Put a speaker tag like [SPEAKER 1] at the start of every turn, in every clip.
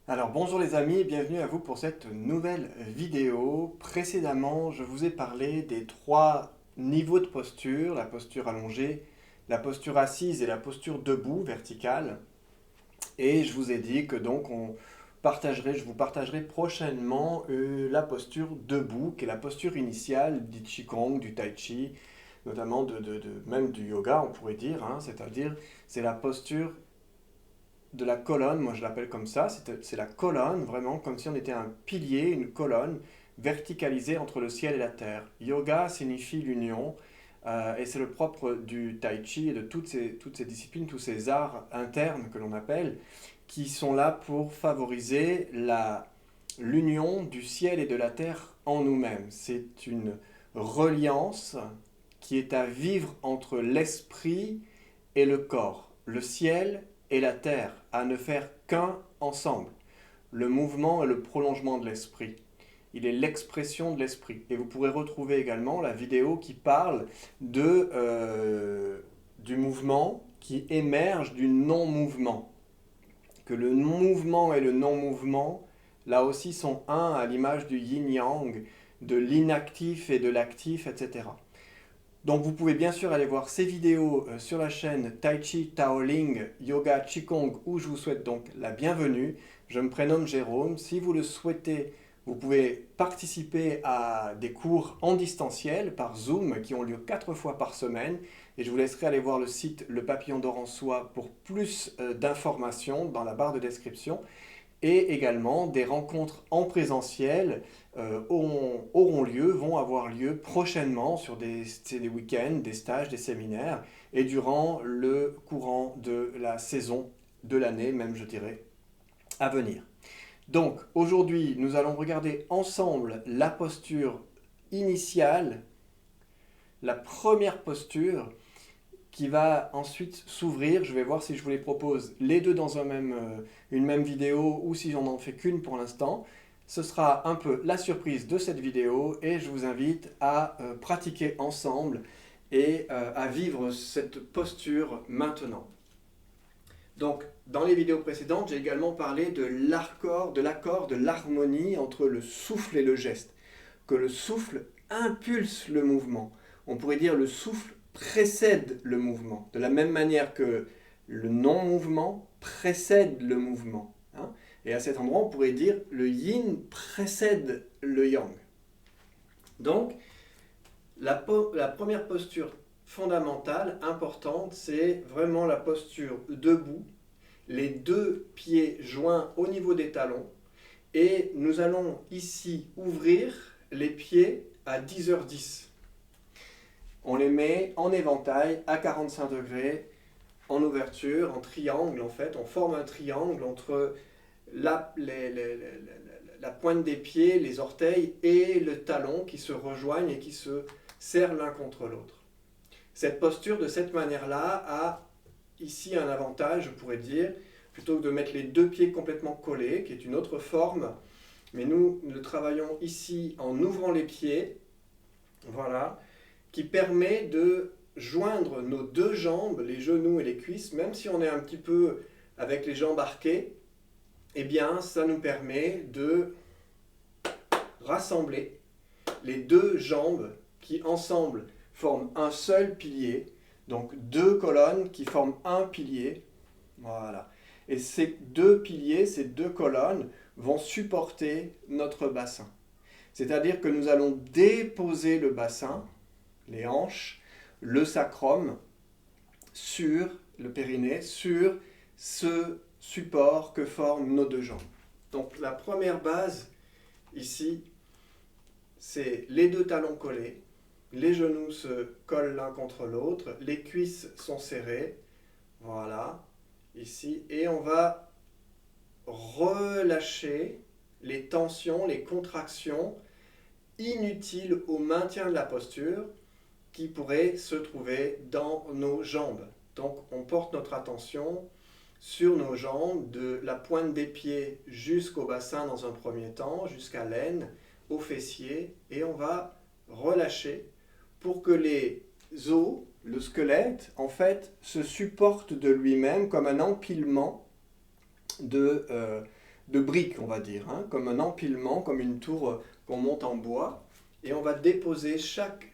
[SPEAKER 1] Alors bonjour les amis et bienvenue à vous pour cette nouvelle vidéo. Précédemment, je vous ai parlé des trois niveaux de posture, la posture allongée, la posture assise et la posture debout, verticale. Et je vous ai dit que donc je vous partagerai prochainement la posture debout, qui est la posture initiale du Qigong, du Tai Chi, notamment même du yoga, on pourrait dire, hein, c'est-à-dire c'est la posture de la colonne, moi je l'appelle comme ça, c'est la colonne, vraiment comme si on était un pilier, une colonne verticalisée entre le ciel et la terre. Yoga signifie l'union, et c'est le propre du tai chi et de toutes ces disciplines, tous ces arts internes que l'on appelle, qui sont là pour favoriser l'union du ciel et de la terre en nous-mêmes. C'est une reliance qui est à vivre entre l'esprit et le corps, le ciel et la terre, à ne faire qu'un ensemble. Le mouvement est le prolongement de l'esprit. Il est l'expression de l'esprit. Et vous pourrez retrouver également la vidéo qui parle du mouvement qui émerge du non-mouvement. Que le mouvement et le non-mouvement, là aussi, sont un à l'image du yin-yang, de l'inactif et de l'actif, etc. Donc vous pouvez bien sûr aller voir ces vidéos sur la chaîne Tai Chi Taoling Yoga Qigong où je vous souhaite donc la bienvenue. Je me prénomme Jérôme. Si vous le souhaitez, vous pouvez participer à des cours en distanciel par Zoom qui ont lieu 4 fois par semaine. Et je vous laisserai aller voir le site Le Papillon d'Or en Soie pour plus d'informations dans la barre de description. Et également des rencontres en présentiel vont avoir lieu prochainement sur des week-ends, des stages, des séminaires, et durant le courant de la saison de l'année, même je dirais, à venir. Donc aujourd'hui, nous allons regarder ensemble la posture initiale, la première posture qui va ensuite s'ouvrir. Je vais voir si je vous les propose les deux dans une même vidéo ou si j'en fais qu'une pour l'instant. Ce sera un peu la surprise de cette vidéo et je vous invite à pratiquer ensemble et à vivre cette posture maintenant. Donc, dans les vidéos précédentes, j'ai également parlé de l'accord, de l'harmonie entre le souffle et le geste. Que le souffle impulse le mouvement. On pourrait dire le souffle précède le mouvement, de la même manière que le non-mouvement précède le mouvement. Hein. Et à cet endroit, on pourrait dire le yin précède le yang. Donc, la première posture fondamentale, importante, c'est vraiment la posture debout, les deux pieds joints au niveau des talons, et nous allons ici ouvrir les pieds à 10h10. On les met en éventail à 45 degrés, en ouverture, en triangle en fait. On forme un triangle entre la pointe des pieds, les orteils et le talon qui se rejoignent et qui se serrent l'un contre l'autre. Cette posture, de cette manière-là, a ici un avantage, je pourrais dire, plutôt que de mettre les deux pieds complètement collés, qui est une autre forme, mais nous le travaillons ici en ouvrant les pieds, voilà, qui permet de joindre nos deux jambes, les genoux et les cuisses, même si on est un petit peu avec les jambes arquées, eh bien ça nous permet de rassembler les deux jambes qui ensemble forment un seul pilier, donc deux colonnes qui forment un pilier, voilà. Et ces deux piliers, ces deux colonnes vont supporter notre bassin. C'est-à-dire que nous allons déposer le bassin, les hanches, le sacrum, sur le périnée, sur ce support que forment nos deux jambes. Donc la première base ici, c'est les deux talons collés, les genoux se collent l'un contre l'autre, les cuisses sont serrées, voilà, ici, et on va relâcher les tensions, les contractions inutiles au maintien de la posture qui pourraient se trouver dans nos jambes. Donc on porte notre attention sur nos jambes, de la pointe des pieds jusqu'au bassin dans un premier temps, jusqu'à l'aine, aux fessiers, et on va relâcher pour que les os, le squelette, en fait, se supportent de lui-même comme un empilement de, de briques, on va dire, hein, comme un empilement, comme une tour qu'on monte en bois. Et on va déposer chaque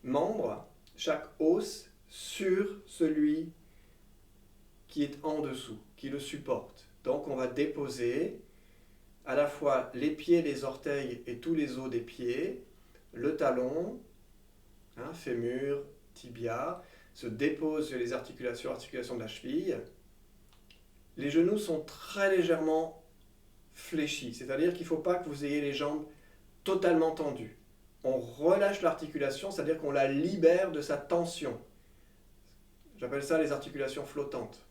[SPEAKER 1] membre, chaque os, sur celui qui est en dessous, qui le supporte. Donc on va déposer à la fois les pieds, les orteils et tous les os des pieds, le talon, hein, fémur, tibia, se dépose sur les articulations de la cheville. Les genoux sont très légèrement fléchis, c'est-à-dire qu'il ne faut pas que vous ayez les jambes totalement tendues. On relâche l'articulation, c'est-à-dire qu'on la libère de sa tension. J'appelle ça les articulations flottantes.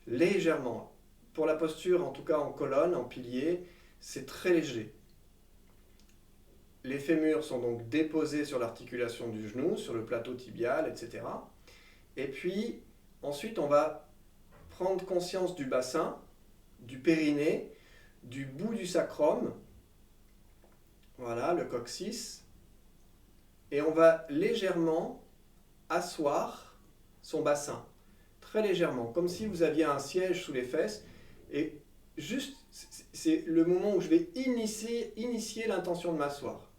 [SPEAKER 1] Légèrement. Pour la posture, en tout cas en colonne, en pilier, c'est très léger. Les fémurs sont donc déposés sur l'articulation du genou, sur le plateau tibial, etc. Et puis, ensuite, on va prendre conscience du bassin, du périnée, du bout du sacrum, voilà, le coccyx, et on va légèrement asseoir son bassin, très légèrement, comme si vous aviez un siège sous les fesses, et juste, c'est le moment où je vais initier l'intention de m'asseoir.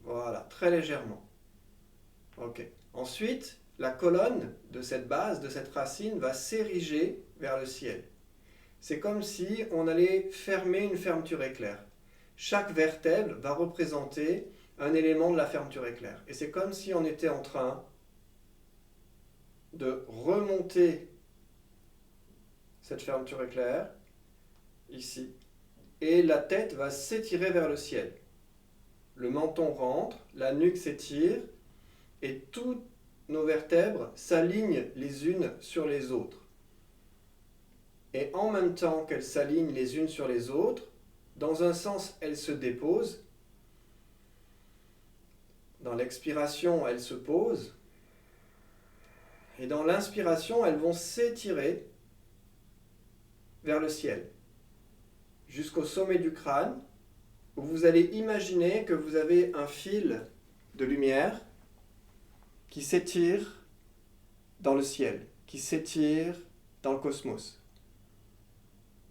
[SPEAKER 1] Voilà, très légèrement. Ok. Ensuite, la colonne de cette base, de cette racine, va s'ériger vers le ciel. C'est comme si on allait fermer une fermeture éclair. Chaque vertèbre va représenter un élément de la fermeture éclair. Et c'est comme si on était en train de remonter cette fermeture éclair, ici. Et la tête va s'étirer vers le ciel. Le menton rentre, la nuque s'étire, et toutes nos vertèbres s'alignent les unes sur les autres. Et en même temps qu'elles s'alignent les unes sur les autres, dans un sens, elles se déposent. Dans l'expiration, elles se posent. Et dans l'inspiration, elles vont s'étirer vers le ciel, jusqu'au sommet du crâne, où vous allez imaginer que vous avez un fil de lumière qui s'étire dans le ciel, qui s'étire dans le cosmos,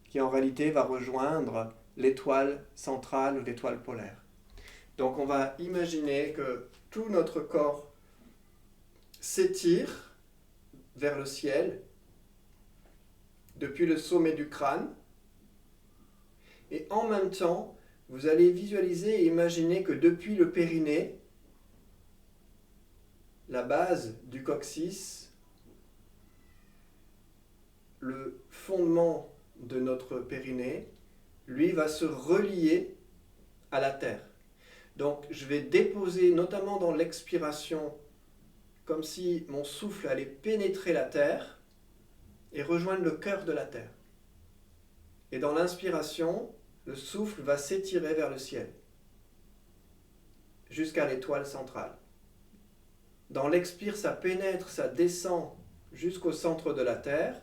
[SPEAKER 1] qui en réalité va rejoindre l'étoile centrale ou l'étoile polaire. Donc on va imaginer que tout notre corps s'étire vers le ciel depuis le sommet du crâne, et en même temps, vous allez visualiser et imaginer que depuis le périnée, la base du coccyx, le fondement de notre périnée, lui va se relier à la terre. Donc je vais déposer, notamment dans l'expiration, comme si mon souffle allait pénétrer la terre et rejoindre le cœur de la terre. Et dans l'inspiration, le souffle va s'étirer vers le ciel, jusqu'à l'étoile centrale. Dans l'expire, ça pénètre, ça descend jusqu'au centre de la terre,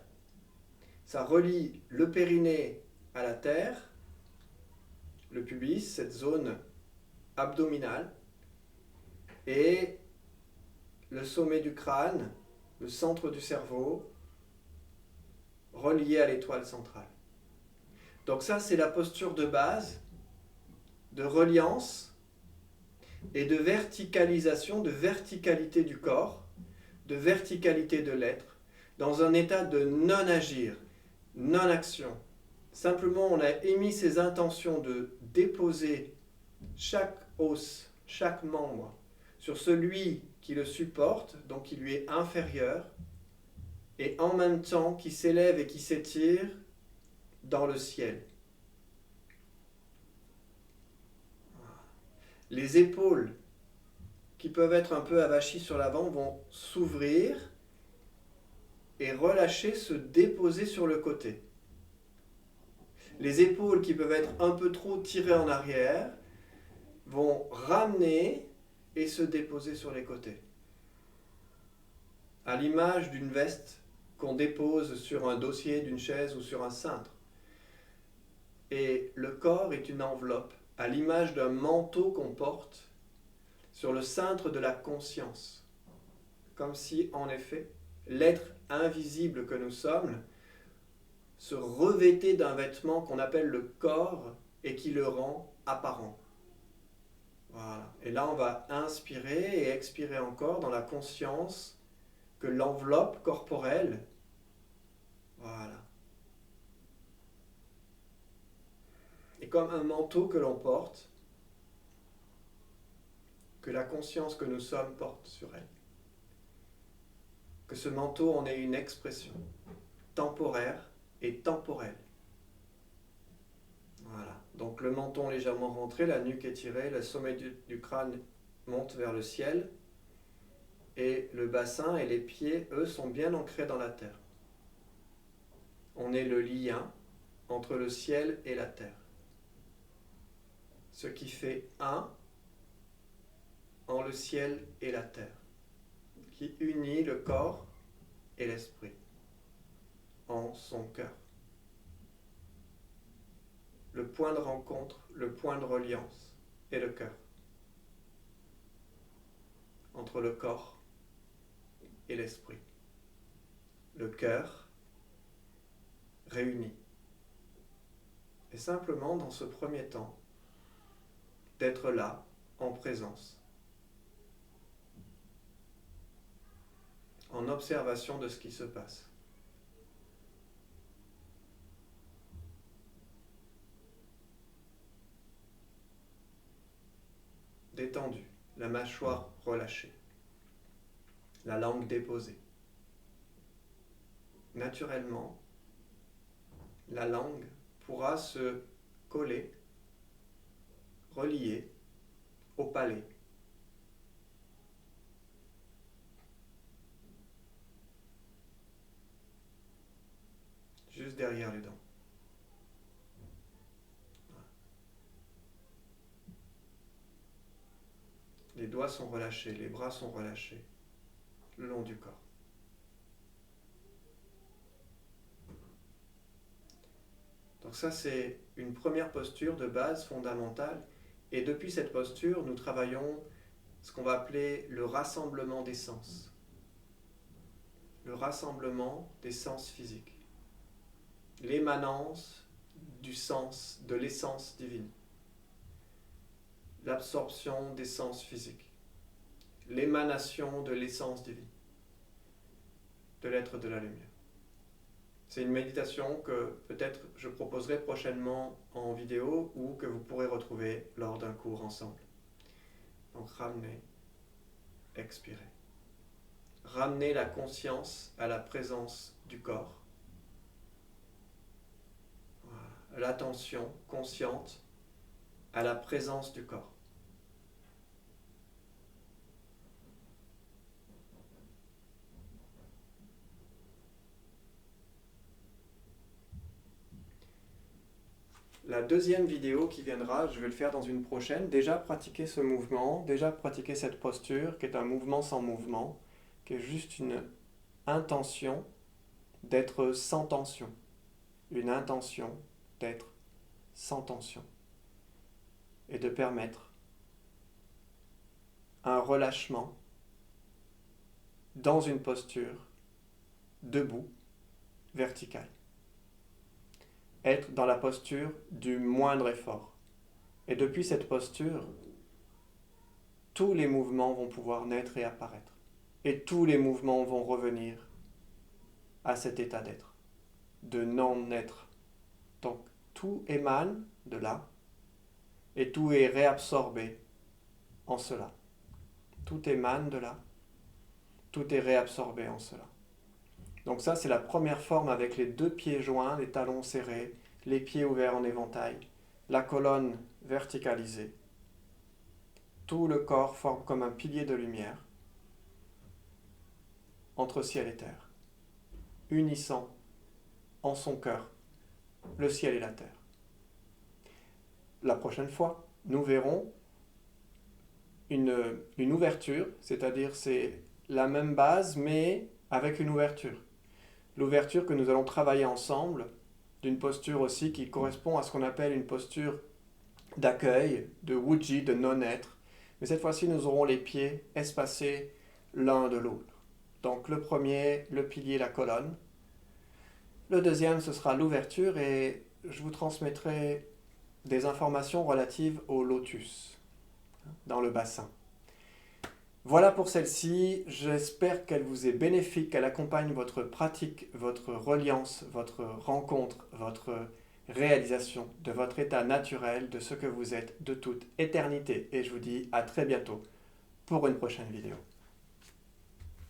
[SPEAKER 1] ça relie le périnée à la terre, le pubis, cette zone abdominale, et le sommet du crâne, le centre du cerveau, relié à l'étoile centrale. Donc ça, c'est la posture de base, de reliance et de verticalisation, de verticalité du corps, de verticalité de l'être, dans un état de non-agir, non-action. Simplement, on a émis ces intentions de déposer chaque os, chaque membre, sur celui qui le supporte, donc qui lui est inférieur, et en même temps qui s'élève et qui s'étire dans le ciel. Les épaules, qui peuvent être un peu avachies sur l'avant, vont s'ouvrir et relâcher, se déposer sur le côté. Les épaules qui peuvent être un peu trop tirées en arrière vont ramener et se déposer sur les côtés. À l'image d'une veste qu'on dépose sur un dossier d'une chaise ou sur un cintre. Et le corps est une enveloppe, à l'image d'un manteau qu'on porte sur le cintre de la conscience. Comme si, en effet, l'être invisible que nous sommes se revêter d'un vêtement qu'on appelle le corps et qui le rend apparent. Voilà. Et là, on va inspirer et expirer encore dans la conscience que l'enveloppe corporelle, voilà, est comme un manteau que l'on porte, que la conscience que nous sommes porte sur elle. Que ce manteau en est une expression temporaire et temporelle. Voilà. Donc le menton légèrement rentré, la nuque étirée, le sommet du crâne monte vers le ciel et le bassin et les pieds, eux, sont bien ancrés dans la terre. On est le lien entre le ciel et la terre. Ce qui fait un en le ciel et la terre, qui unit le corps et l'esprit en son cœur. Le point de rencontre, le point de reliance est le cœur, entre le corps et l'esprit. Le cœur réuni. Et simplement, dans ce premier temps, d'être là, en présence, en observation de ce qui se passe. Détendu, la mâchoire relâchée, la langue déposée. Naturellement, la langue pourra se coller, relier au palais. Juste derrière les dents. Les doigts sont relâchés, les bras sont relâchés le long du corps. Donc ça, c'est une première posture de base fondamentale. Et depuis cette posture, nous travaillons ce qu'on va appeler le rassemblement des sens. Le rassemblement des sens physiques. L'émanence du sens, de l'essence divine. L'absorption des sens physiques. L'émanation de l'essence divine. De l'être de la lumière. C'est une méditation que peut-être je proposerai prochainement en vidéo ou que vous pourrez retrouver lors d'un cours ensemble. Donc ramenez, expirez. Ramenez la conscience à la présence du corps. Voilà. L'attention consciente à la présence du corps. La deuxième vidéo qui viendra, je vais le faire dans une prochaine, déjà pratiquer ce mouvement, déjà pratiquer cette posture qui est un mouvement sans mouvement, qui est juste une intention d'être sans tension, une intention d'être sans tension et de permettre un relâchement dans une posture debout, verticale. Être dans la posture du moindre effort. Et depuis cette posture, tous les mouvements vont pouvoir naître et apparaître. Et tous les mouvements vont revenir à cet état d'être, de non-être. Donc tout émane de là et tout est réabsorbé en cela. Tout émane de là, tout est réabsorbé en cela. Donc ça, c'est la première forme avec les deux pieds joints, les talons serrés, les pieds ouverts en éventail, la colonne verticalisée. Tout le corps forme comme un pilier de lumière entre ciel et terre, unissant en son cœur le ciel et la terre. La prochaine fois, nous verrons une ouverture, c'est-à-dire c'est la même base mais avec une ouverture. L'ouverture que nous allons travailler ensemble, d'une posture aussi qui correspond à ce qu'on appelle une posture d'accueil, de Wujji, de non-être. Mais cette fois-ci, nous aurons les pieds espacés l'un de l'autre. Donc le premier, le pilier, la colonne. Le deuxième, ce sera l'ouverture et je vous transmettrai des informations relatives au lotus dans le bassin. Voilà pour celle-ci, j'espère qu'elle vous est bénéfique, qu'elle accompagne votre pratique, votre reliance, votre rencontre, votre réalisation de votre état naturel, de ce que vous êtes de toute éternité. Et je vous dis à très bientôt pour une prochaine vidéo.